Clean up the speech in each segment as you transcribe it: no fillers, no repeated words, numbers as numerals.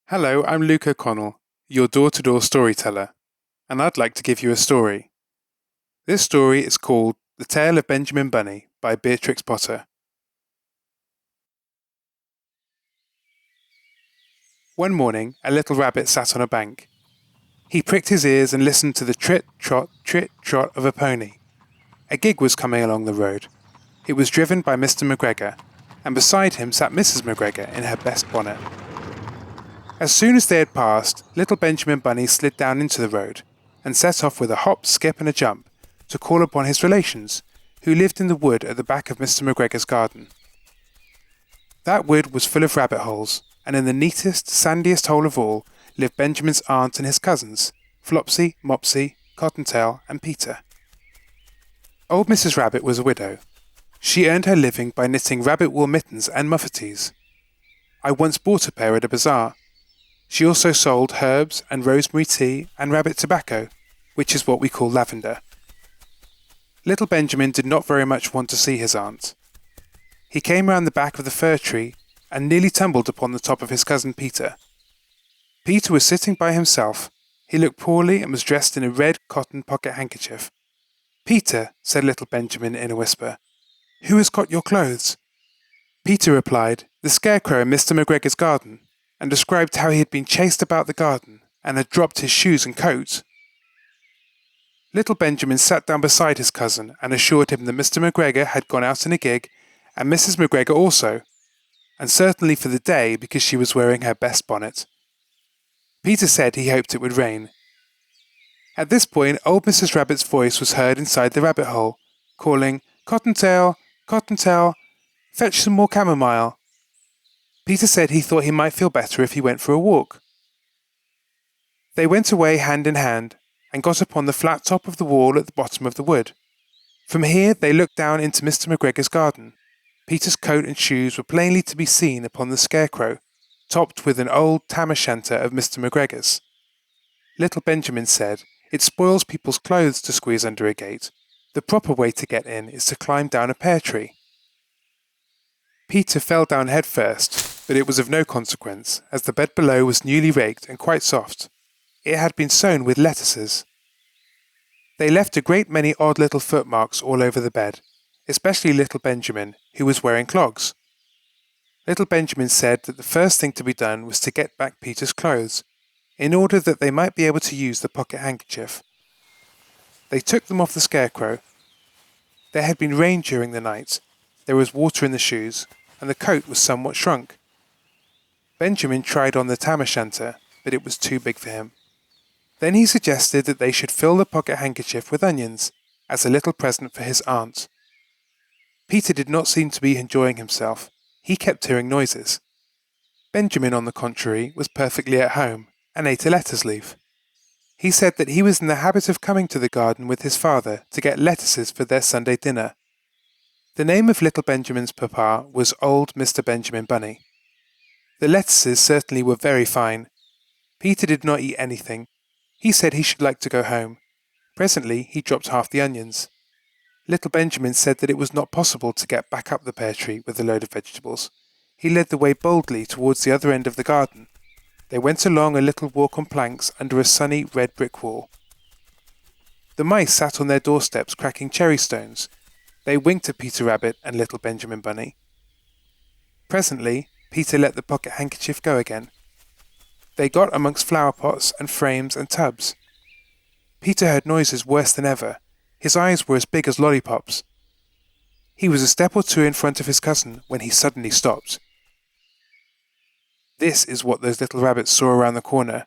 Hello, I'm Luke O'Connell, your door-to-door storyteller, and I'd like to give you a story. This story is called The Tale of Benjamin Bunny by Beatrix Potter. One morning, a little rabbit sat on a bank. He pricked his ears and listened to the trit-trot of a pony. A gig was coming along the road. It was driven by Mr. McGregor, and beside him sat Mrs. McGregor in her best bonnet. As soon as they had passed, little Benjamin Bunny slid down into the road and set off with a hop, skip and a jump to call upon his relations, who lived in the wood at the back of Mr. McGregor's garden. That wood was full of rabbit holes, and in the neatest, sandiest hole of all lived Benjamin's aunt and his cousins, Flopsy, Mopsy, Cottontail and Peter. Old Mrs. Rabbit was a widow. She earned her living by knitting rabbit wool mittens and muffetees. I once bought a pair at a bazaar. She also sold herbs and rosemary tea and rabbit tobacco, which is what we call lavender. Little Benjamin did not very much want to see his aunt. He came round the back of the fir tree and nearly tumbled upon the top of his cousin Peter. Peter was sitting by himself. He looked poorly and was dressed in a red cotton pocket handkerchief. "Peter," said little Benjamin in a whisper, "who has got your clothes?" Peter replied, "The scarecrow in Mr. McGregor's garden," and described how he had been chased about the garden and had dropped his shoes and coat. Little Benjamin sat down beside his cousin and assured him that Mr. McGregor had gone out in a gig, and Mrs. McGregor also, and certainly for the day because she was wearing her best bonnet. Peter said he hoped it would rain. At this point, old Mrs. Rabbit's voice was heard inside the rabbit hole, calling, "Cottontail, Cottontail, fetch some more chamomile." Peter said he thought he might feel better if he went for a walk. They went away hand in hand, and got upon the flat top of the wall at the bottom of the wood. From here they looked down into Mr. McGregor's garden. Peter's coat and shoes were plainly to be seen upon the scarecrow, topped with an old tam-o'-shanter of Mr. McGregor's. Little Benjamin said, "It spoils people's clothes to squeeze under a gate. The proper way to get in is to climb down a pear tree." Peter fell down head first, but it was of no consequence, as the bed below was newly raked and quite soft. It had been sown with lettuces. They left a great many odd little footmarks all over the bed, especially little Benjamin, who was wearing clogs. Little Benjamin said that the first thing to be done was to get back Peter's clothes, in order that they might be able to use the pocket handkerchief. They took them off the scarecrow. There had been rain during the night, there was water in the shoes, and the coat was somewhat shrunk. Benjamin tried on the tam-o'-shanter, but it was too big for him. Then he suggested that they should fill the pocket handkerchief with onions, as a little present for his aunt. Peter did not seem to be enjoying himself. He kept hearing noises. Benjamin, on the contrary, was perfectly at home, and ate a lettuce leaf. He said that he was in the habit of coming to the garden with his father to get lettuces for their Sunday dinner. The name of little Benjamin's papa was old Mr. Benjamin Bunny. The lettuces certainly were very fine. Peter did not eat anything. He said he should like to go home. Presently he dropped half the onions. Little Benjamin said that it was not possible to get back up the pear tree with a load of vegetables. He led the way boldly towards the other end of the garden. They went along a little walk on planks under a sunny red brick wall. The mice sat on their doorsteps cracking cherry stones. They winked at Peter Rabbit and little Benjamin Bunny. Presently, Peter let the pocket handkerchief go again. They got amongst flower pots and frames and tubs. Peter heard noises worse than ever. His eyes were as big as lollipops. He was a step or two in front of his cousin when he suddenly stopped. This is what those little rabbits saw around the corner.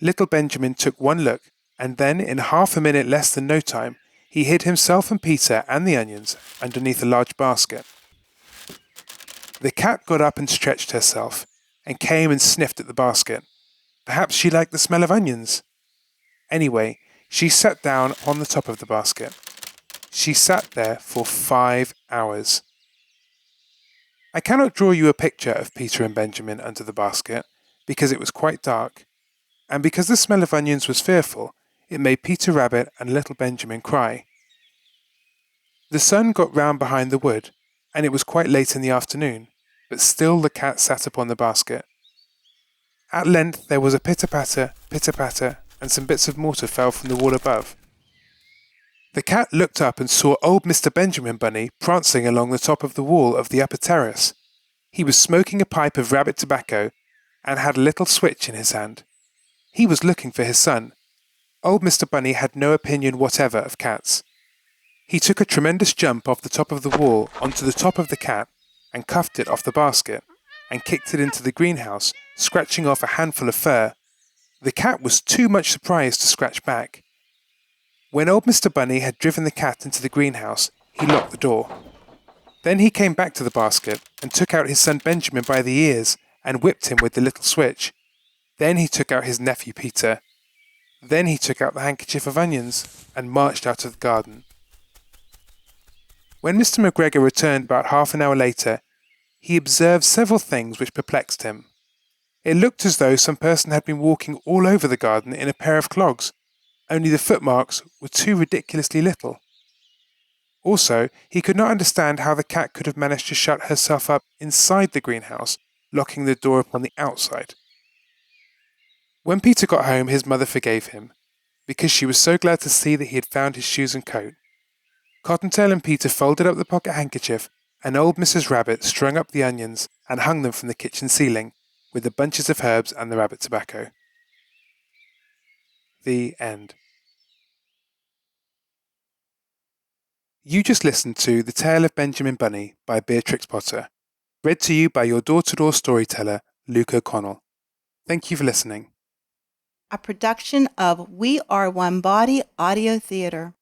Little Benjamin took one look, and then in half a minute less than no time, he hid himself and Peter and the onions underneath a large basket. The cat got up and stretched herself, and came and sniffed at the basket. Perhaps she liked the smell of onions. Anyway, she sat down on the top of the basket. She sat there for 5 hours. I cannot draw you a picture of Peter and Benjamin under the basket, because it was quite dark, and because the smell of onions was fearful, it made Peter Rabbit and little Benjamin cry. The sun got round behind the wood, and it was quite late in the afternoon, but still the cat sat upon the basket. At length there was a pitter-patter, and some bits of mortar fell from the wall above. The cat looked up and saw old Mr. Benjamin Bunny prancing along the top of the wall of the upper terrace. He was smoking a pipe of rabbit tobacco and had a little switch in his hand. He was looking for his son. Old Mr. Bunny had no opinion whatever of cats. He took a tremendous jump off the top of the wall onto the top of the cat and cuffed it off the basket and kicked it into the greenhouse, scratching off a handful of fur. The cat was too much surprised to scratch back. When old Mr. Bunny had driven the cat into the greenhouse, he locked the door. Then he came back to the basket and took out his son Benjamin by the ears and whipped him with the little switch. Then he took out his nephew Peter. Then he took out the handkerchief of onions and marched out of the garden. When Mr. McGregor returned about half an hour later, he observed several things which perplexed him. It looked as though some person had been walking all over the garden in a pair of clogs, only the footmarks were too ridiculously little. Also, he could not understand how the cat could have managed to shut herself up inside the greenhouse, locking the door upon the outside. When Peter got home, his mother forgave him, because she was so glad to see that he had found his shoes and coat. Cottontail and Peter folded up the pocket handkerchief, and old Mrs. Rabbit strung up the onions and hung them from the kitchen ceiling, with the bunches of herbs and the rabbit tobacco. The end. You just listened to The Tale of Benjamin Bunny by Beatrix Potter, read to you by your door-to-door storyteller, Luke O'Connell. Thank you for listening. A production of We Are One Body Audio Theater.